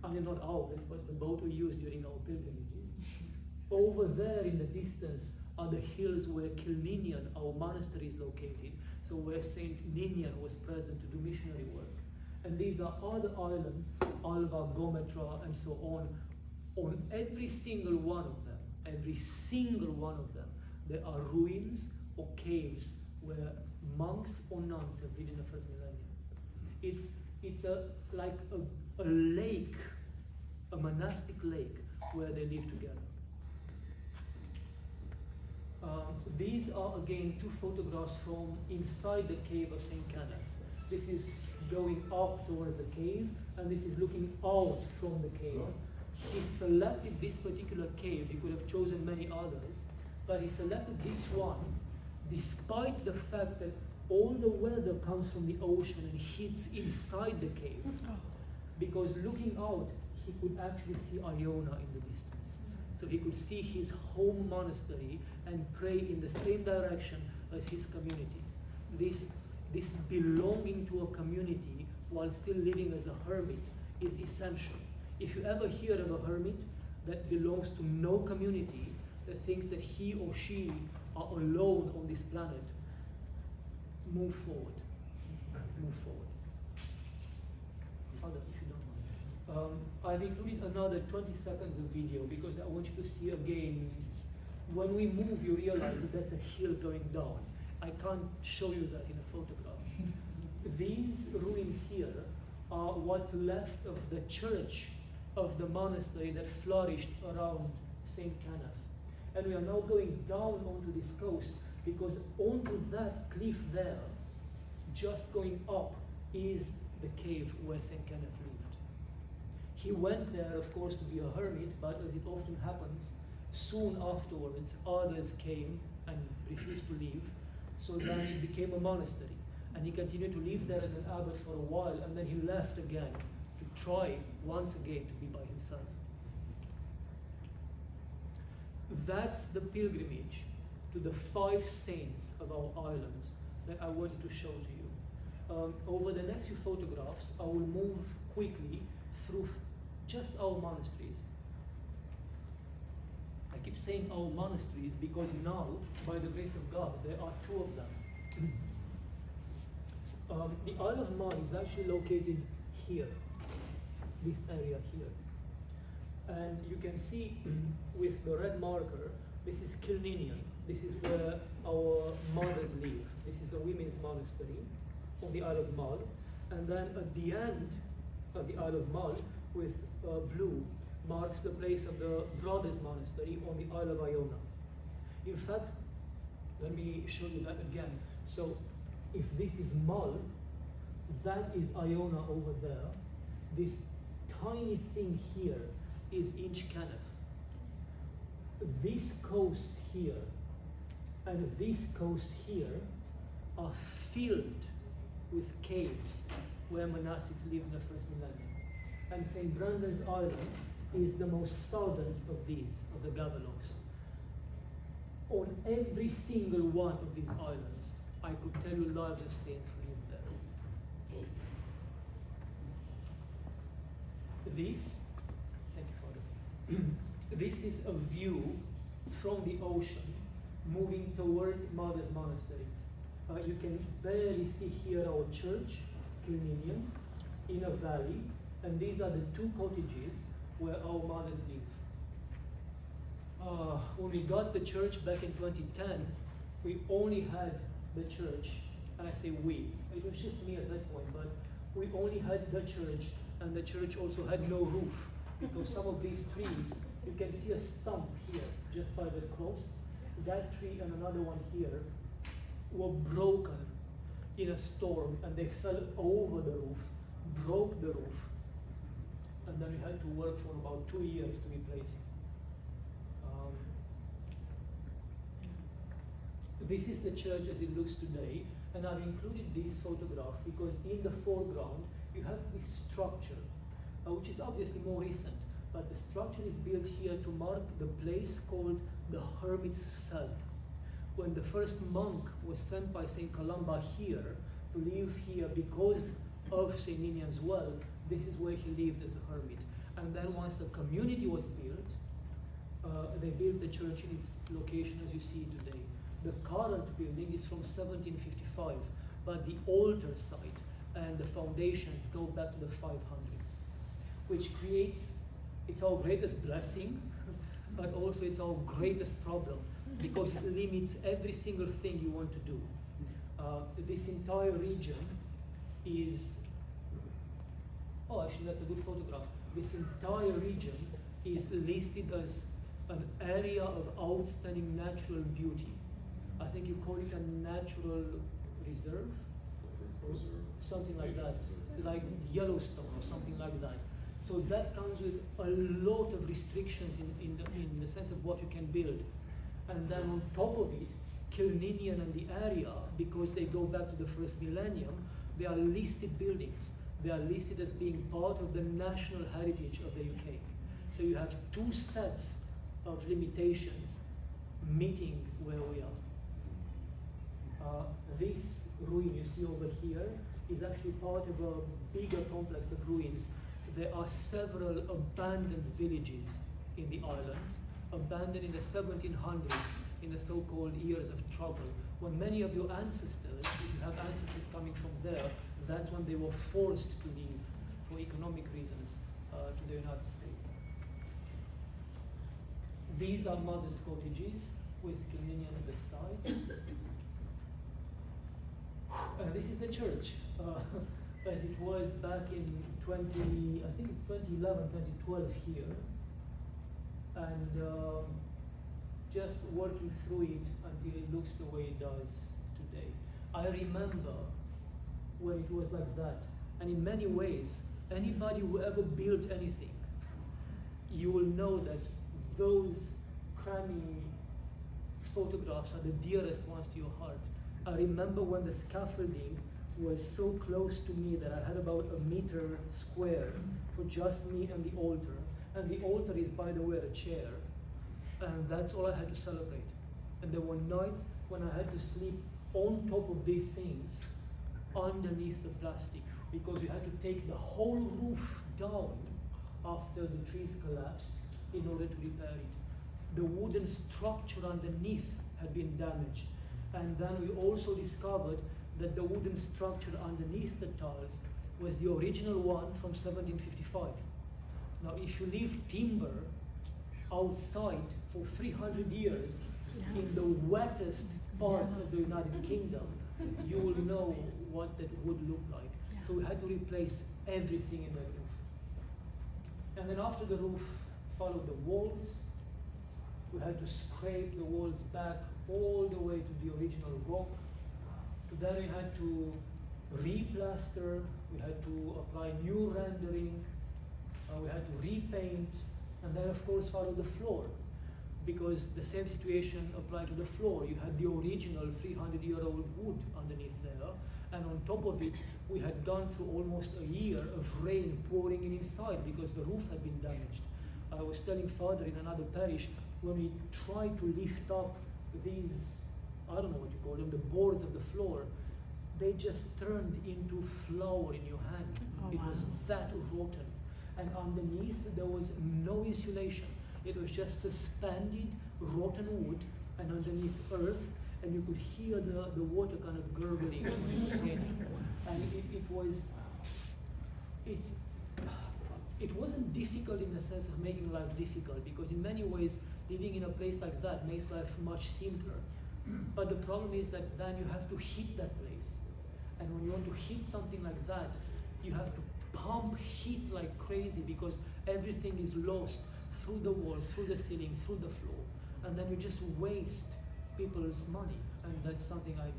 I mean, not ours, but the boat we used during our pilgrimages. Over there in the distance are the hills where Kilninian, our monastery, is located. So where Saint Ninian was present to do missionary work. And these are other islands, Alva, Gometra, and so on. On every single one of them, there are ruins or caves where monks or nuns have lived in the first millennium. It's like a lake, a monastic lake where they live together. These are again two photographs from inside the cave of St. Kenneth. This is going up towards the cave, and this is looking out from the cave. He selected this particular cave. He could have chosen many others, but he selected this one despite the fact that all the weather comes from the ocean and hits inside the cave. Because looking out, he could actually see Iona in the distance. So he could see his home monastery and pray in the same direction as his community. This belonging to a community while still living as a hermit is essential. If you ever hear of a hermit that belongs to no community, that thinks that he or she are alone on this planet, move forward. Move forward. Father, if you don't mind. I've included another 20 seconds of video because I want you to see again, when we move you realize that that's a hill going down. I can't show you that in a photograph. These ruins here are what's left of the church of the monastery that flourished around St. Kenneth. And we are now going down onto this coast because onto that cliff there, just going up, is the cave where St. Kenneth lived. He went there, of course, to be a hermit, but as it often happens, soon afterwards, others came and refused to leave, so then it became a monastery. And he continued to live there as an abbot for a while, and then he left again to try once again to be by himself. That's the pilgrimage to the 5 saints of our islands that I wanted to show to you. Over the next few photographs, I will move quickly through just our monasteries. I keep saying our monasteries because now, by the grace of God, there are 2 of them. The Isle of Man is actually located here, this area here. And you can see with the red marker, this is Kilninian. This is where our mothers live. This is the women's monastery on the Isle of Mull. And then at the end of the Isle of Mull, with blue, marks the place of the brothers' monastery on the Isle of Iona. In fact, let me show you that again. So if this is Mull, that is Iona over there. This tiny thing here is Inch Kenneth. This coast here and this coast here are filled with caves where monastics lived in the first millennium. And St. Brendan's Island is the most southern of these, of the Gavelos. On every single one of these islands, I could tell you lives of saints who lived there. This, thank you, Father. This is a view from the ocean moving towards Mother's Monastery. You can barely see here our church, Kilninian, in a valley, and these are the 2 cottages where our mothers live. When we got the church back in 2010, we only had the church, and I say we, it was just me at that point, but we only had the church, and the church also had no roof, because some of these trees, you can see a stump here, just by the cross. That tree and another one here were broken in a storm, and they fell over the roof, broke the roof, and then we had to work for about 2 years to replace it. This is the church as it looks today, and I've included this photograph because in the foreground you have this structure. which is obviously more recent. But the structure is built here to mark the place called the Hermit's Cell. When the first monk was sent by St. Columba here to live here because of St. Ninian's well, this is where he lived as a hermit. And then once the community was built, they built the church in its location as you see today. The current building is from 1755, but the altar site and the foundations go back to the 500s, which creates, it's our greatest blessing, but also it's our greatest problem, because it limits every single thing you want to do. This entire region is, oh actually that's a good photograph. This entire region is listed as an area of outstanding natural beauty. I think you call it a natural reserve? Something like that, like Yellowstone or something like that. So that comes with a lot of restrictions in the sense of what you can build. And then on top of it, Kilninian and the area, because they go back to the first millennium, they are listed buildings. They are listed as being part of the national heritage of the UK. So you have two sets of limitations meeting where we are. This ruin you see over here is actually part of a bigger complex of ruins. There are several abandoned villages in the islands, abandoned in the 1700s in the so-called years of trouble, when many of your ancestors, if you have ancestors coming from there, that's when they were forced to leave for economic reasons to the United States. These are mothers' cottages with Kilninian on the side. This is the church, as it was back in 2011, 2012 here. And just working through it until it looks the way it does today. I remember when it was like that. And in many ways, anybody who ever built anything, you will know that those crummy photographs are the dearest ones to your heart. I remember when the scaffolding was so close to me that I had about a meter square for just me and the altar. And the altar is, by the way, a chair. And that's all I had to celebrate. And there were nights when I had to sleep on top of these things, underneath the plastic, because you had to take the whole roof down after the trees collapsed in order to repair it. The wooden structure underneath had been damaged. And then we also discovered that the wooden structure underneath the tiles was the original one from 1755. Now, if you leave timber outside for 300 years in the wettest part of the United Kingdom, you will know what that would look like. So we had to replace everything in the roof. And then after the roof followed the walls. We had to scrape the walls back all the way to the original rock. Then we had to replaster, we had to apply new rendering, we had to repaint, and then of course follow the floor, because the same situation applied to the floor. You had the original 300-year-old wood underneath there, and on top of it, we had gone through almost a year of rain pouring in inside because the roof had been damaged. I was telling Father in another parish, when we tried to lift up these, I don't know what you call them, the boards of the floor, they just turned into flour in your hand. It was that rotten. And underneath, there was no insulation. It was just suspended rotten wood, and underneath earth, and you could hear the water kind of gurgling when it was raining. And it wasn't difficult in the sense of making life difficult, because in many ways, living in a place like that makes life much simpler. But the problem is that then you have to hit that place. And when you want to hit something like that, you have to pump heat like crazy, because everything is lost through the walls, through the ceiling, through the floor. And then you just waste people's money. And that's something I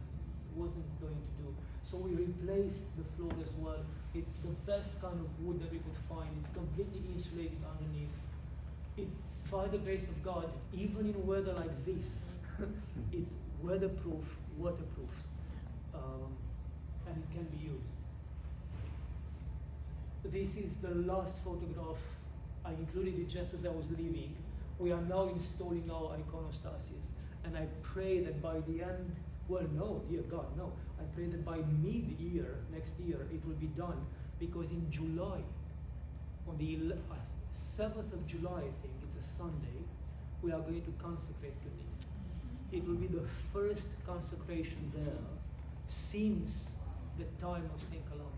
wasn't going to do. So we replaced the floor as well. It's the best kind of wood that we could find. It's completely insulated underneath. By the grace of God, even in weather like this, it's weatherproof, waterproof, and it can be used. This is the last photograph. I included it just as I was leaving. We are now installing our iconostasis. And I pray that by the end, well, no, dear God, no. I pray that by mid-year, next year, it will be done. Because in July, on the 7th of July, I think, it's a Sunday, we are going to consecrate Cluny. It will be the first consecration there since the time of St. Columba.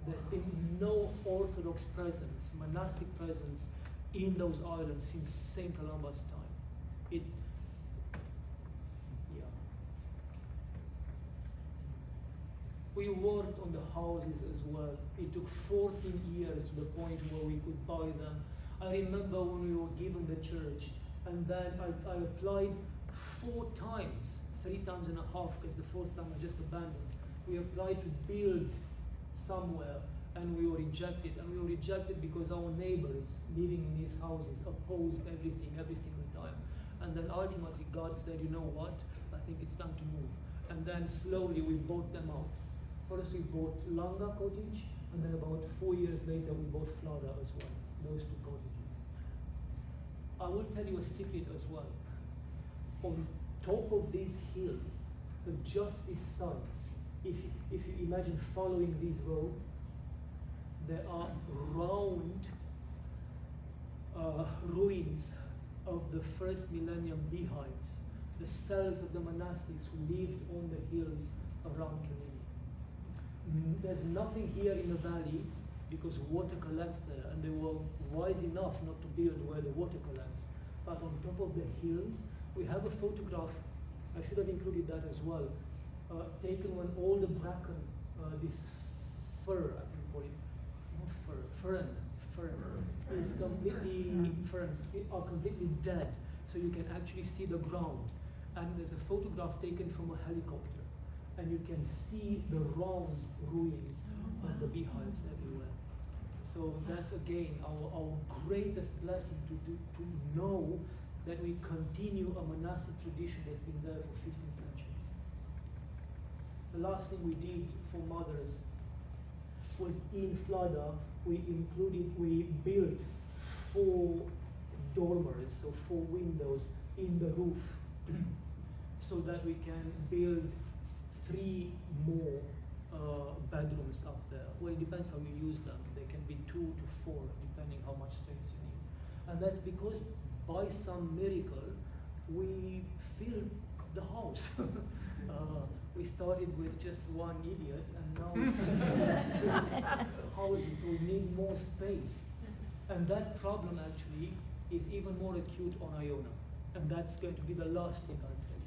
There's been no Orthodox presence, monastic presence in those islands since St. Columba's time. We worked on the houses as well. It took 14 years to the point where we could buy them. I remember when we were given the church, and then I applied 4 times, 3 times and a half, because the 4th time I just abandoned. We applied to build somewhere, and we were rejected. And we were rejected because our neighbors living in these houses opposed everything, every single time. And then ultimately God said, you know what? I think it's time to move. And then slowly we bought them out. First we bought Langa cottage, and then about 4 years later we bought Flora as well, those 2 cottages. I will tell you a secret as well. On top of these hills, so just this side, if you imagine following these roads, there are round ruins of the first millennium beehives, the cells of the monastics who lived on the hills around Canini. There's nothing here in the valley because water collects there, and they were wise enough not to build where the water collects. But on top of the hills, we have a photograph, I should have included that as well, taken when all the bracken, this fir, I think call it, not fir, fern, is completely, ferns are completely dead, so you can actually see the ground. And there's a photograph taken from a helicopter, and you can see the round ruins of the beehives everywhere. So that's again our greatest blessing to know that we continue a monastic tradition that's been there for 15 centuries. The last thing we did for mothers was in Flada, we built 4 dormers, so 4 windows in the roof, so that we can build 3 more bedrooms up there. Well, it depends how you use them. They can be 2 to 4, depending how much space you need. And that's because by some miracle, we filled the house. We started with just 1 idiot, and now we have houses, so we need more space. And that problem actually is even more acute on Iona. And that's going to be the last thing I'll tell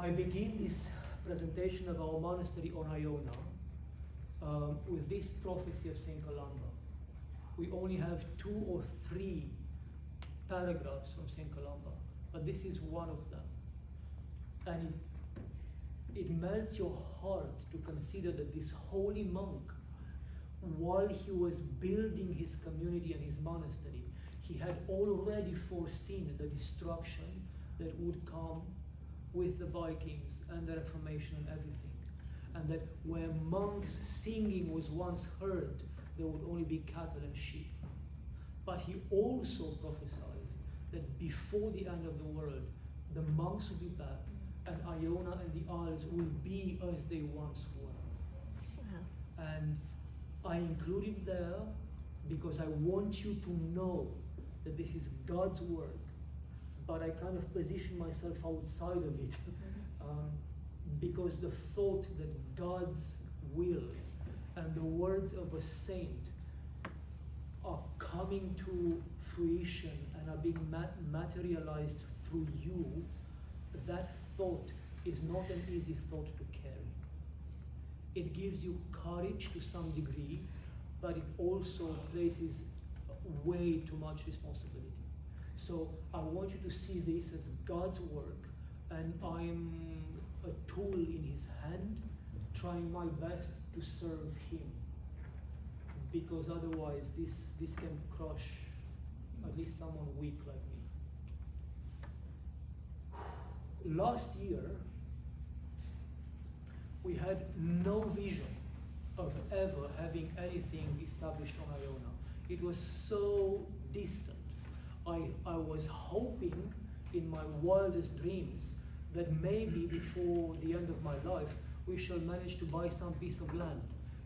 you. I begin this presentation of our monastery on Iona with this prophecy of St. Columba. We only have 2 or 3 paragraphs from St. Columba, but this is one of them. And it melts your heart to consider that this holy monk, while he was building his community and his monastery, he had already foreseen the destruction that would come with the Vikings and the Reformation and everything. And that where monks singing was once heard, there would only be cattle and sheep. But he also prophesied that before the end of the world, the monks would be back, and Iona and the Isles will be as they once were. Wow. And I included there because I want you to know that this is God's work, but I kind of position myself outside of it because the thought that God's will and the words of a saint are coming to fruition and are being materialized through you, that thought is not an easy thought to carry. It gives you courage to some degree, but it also places way too much responsibility. So I want you to see this as God's work, and I'm a tool in his hand, trying my best to serve him. Because otherwise this can crush at least someone weak like me. Last year, we had no vision of ever having anything established on Iona. It was so distant. I was hoping in my wildest dreams that maybe before the end of my life we shall manage to buy some piece of land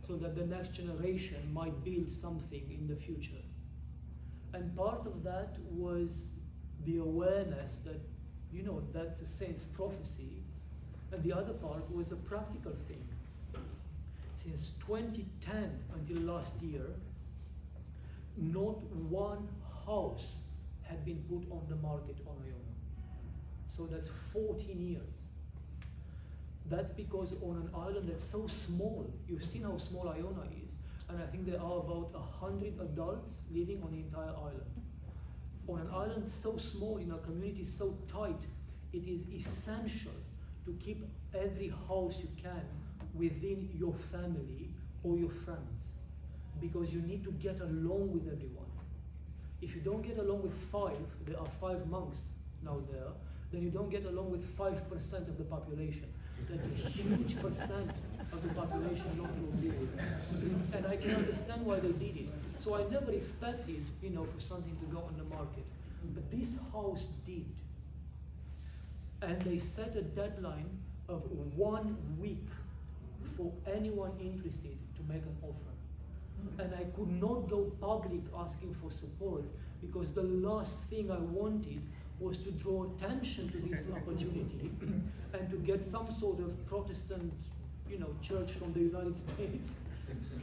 so that the next generation might build something in the future. And part of that was the awareness that, you know, that's a saint's prophecy, and the other part was a practical thing. Since 2010 until last year, not one house had been put on the market on Iona. So that's 14 years. That's because on an island that's so small, you've seen how small Iona is, and I think there are about 100 adults living on the entire island. On an island so small, in a community so tight, it is essential to keep every house you can within your family or your friends, because you need to get along with everyone. If you don't get along with 5, there are 5 monks now there, then you don't get along with 5% of the population. That's a huge percent of the population not to deal with. And I can understand why they did it. So I never expected, you know, for something to go on the market. But this house did. And they set a deadline of 1 week for anyone interested to make an offer. And I could not go public asking for support, because the last thing I wanted was to draw attention to this opportunity and to get some sort of Protestant, you know, church from the United States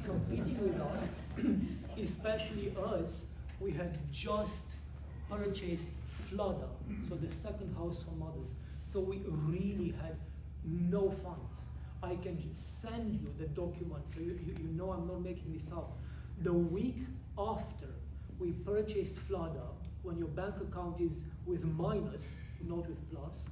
competing with us, especially us. We had just purchased Flada, so the second house for mothers. So we really had no funds. I can send you the documents, so you know I'm not making this up. The week after we purchased Flada, when your bank account is with minus, not with plus,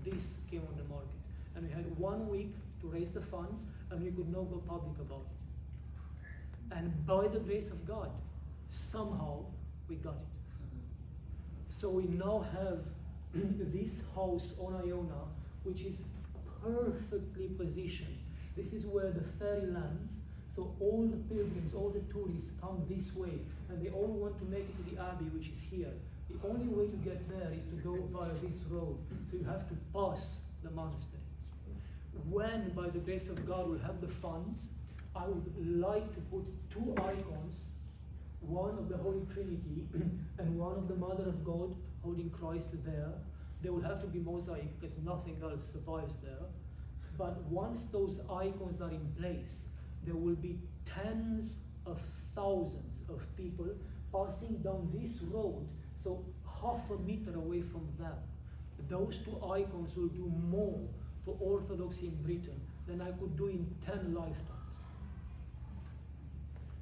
this came on the market. And we had 1 week to raise the funds, and we could not go public about it. And by the grace of God, somehow we got it. So we now have this house on Iona, which is perfectly positioned. This is where the ferry lands, so all the pilgrims, all the tourists come this way, and they all want to make it to the abbey, which is here. The only way to get there is to go via this road, so you have to pass the monastery. When, by the grace of God, we'll have the funds, I would like to put 2 icons, one of the Holy Trinity and one of the Mother of God holding Christ there. They will have to be mosaic because nothing else survives there. But once those icons are in place, there will be tens of thousands of people passing down this road, so half a meter away from them. Those 2 icons will do more for Orthodoxy in Britain than I could do in 10 lifetimes.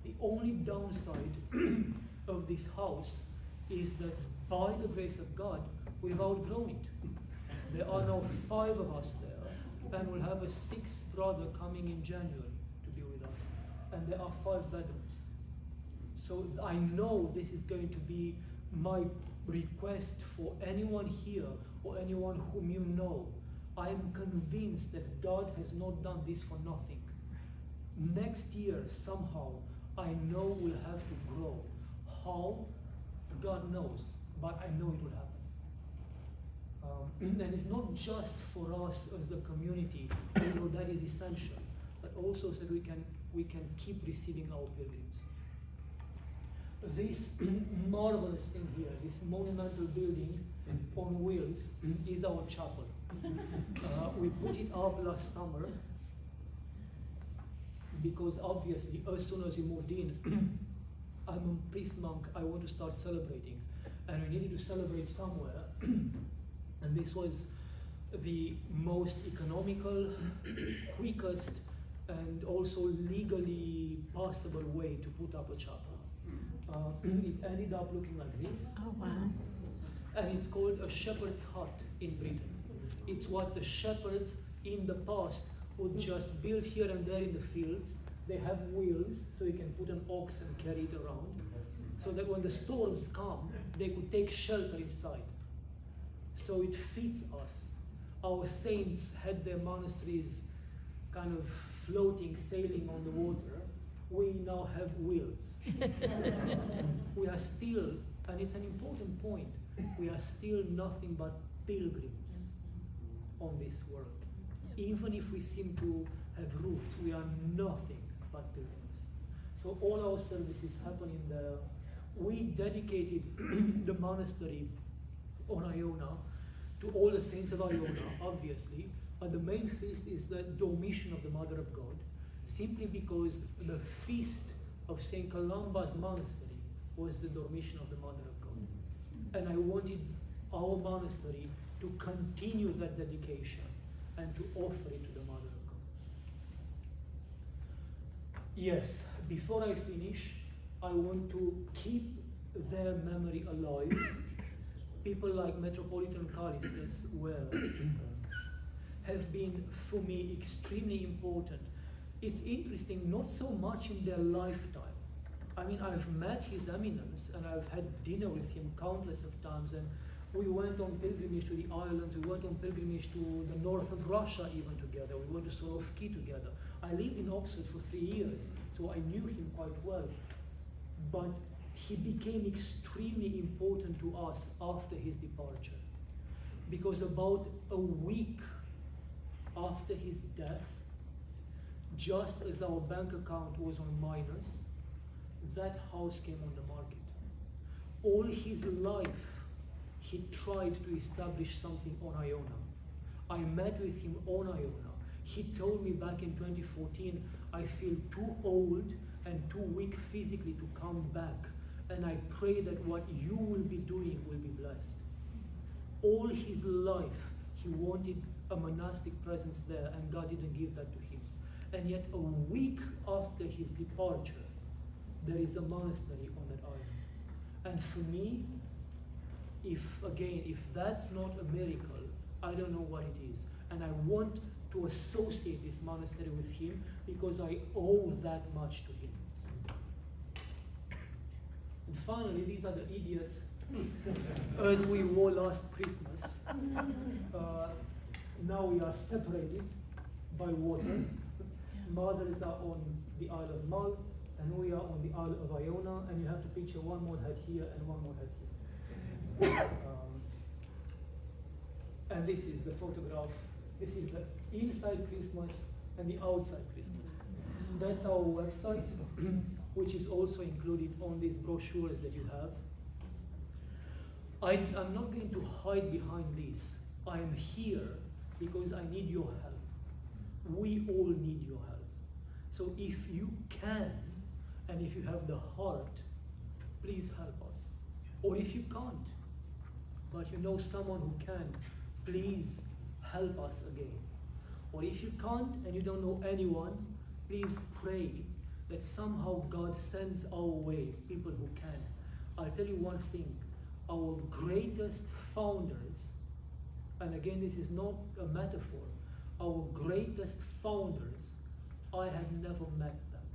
The only downside of this house is that by the grace of God, we've outgrown it. There are now 5 of us there, and we'll have a 6th brother coming in January to be with us. And there are 5 bedrooms. So I know this is going to be my request for anyone here or anyone whom you know. I am convinced that God has not done this for nothing. Next year, somehow, I know we'll have to grow. How? God knows, but I know it will happen. And it's not just for us as a community, although that is essential, but also so that we can keep receiving our pilgrims. This marvelous thing here, this monumental building on wheels, is our chapel. We put it up last summer because obviously as soon as we moved in, I'm a priest monk, I want to start celebrating, and we needed to celebrate somewhere. And this was the most economical, quickest, and also legally possible way to put up a chapel. It ended up looking like this. Oh, wow. And it's called a shepherd's hut in Britain. It's what the shepherds in the past would just build here and there in the fields. They have wheels, so you can put an ox and carry it around, so that when the storms come, they could take shelter inside. So it fits us. Our saints had their monasteries kind of floating, sailing on the water, we now have wheels. We are still, and it's an important point, we are still nothing but pilgrims on this world. Even if we seem to have roots, we are nothing but pilgrims. So all our services happen in there. We dedicated the monastery on Iona to all the saints of Iona, obviously, but the main feast is the Dormition of the Mother of God, simply because the feast of St. Columba's monastery was the Dormition of the Mother of God. And I wanted our monastery to continue that dedication and to offer it to the Mother of God. Yes, before I finish, I want to keep their memory alive. People like Metropolitan Callistus, well, have been, for me, extremely important. It's interesting, not so much in their lifetime. I mean, I've met His Eminence, and I've had dinner with him countless of times, and we went on pilgrimage to the islands, we went on pilgrimage to the north of Russia even together, we went to Sorovki together. I lived in Oxford for 3 years, so I knew him quite well. But he became extremely important to us after his departure. Because about a week after his death, just as our bank account was on minus, that house came on the market. All his life, he tried to establish something on Iona. I met with him on Iona. He told me back in 2014, I feel too old and too weak physically to come back. And I pray that what you will be doing will be blessed. All his life, he wanted a monastic presence there, and God didn't give that to him. And yet a week after his departure, there is a monastery on that island. And for me, if that's not a miracle, I don't know what it is. And I want to associate this monastery with him because I owe that much to him. And finally, these are the idiots as we wore last Christmas. Now we are separated by water. Mothers are on the Isle of Mull, and we are on the Isle of Iona, and you have to picture one more head here and one more head here. And this is the photograph. This is the inside Christmas and the outside Christmas. That's our website, which is also included on these brochures that you have. I'm not going to hide behind this. I am here because I need your help. We all need your help. So if you can, and if you have the heart, please help us. Or if you can't, but you know someone who can, please help us again. Or if you can't and you don't know anyone, please pray that somehow God sends our way people who can. I'll tell you one thing, our greatest founders, and again this is not a metaphor, our greatest founders, I have never met them.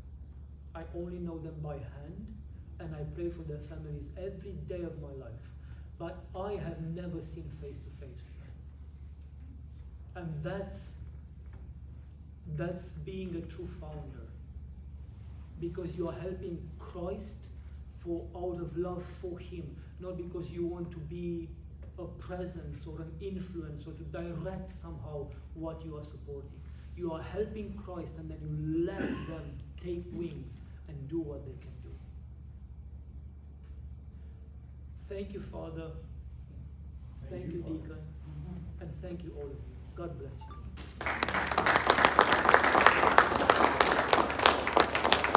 I only know them by hand, and I pray for their families every day of my life. But I have never seen face to face with them. And that's being a true founder. Because you are helping Christ out of love for him, not because you want to be a presence or an influence or to direct somehow what you are supporting. You are helping Christ, and then you let them take wings and do what they can do. Thank you, Father. Thank you, Deacon. And thank you, all of you. God bless you.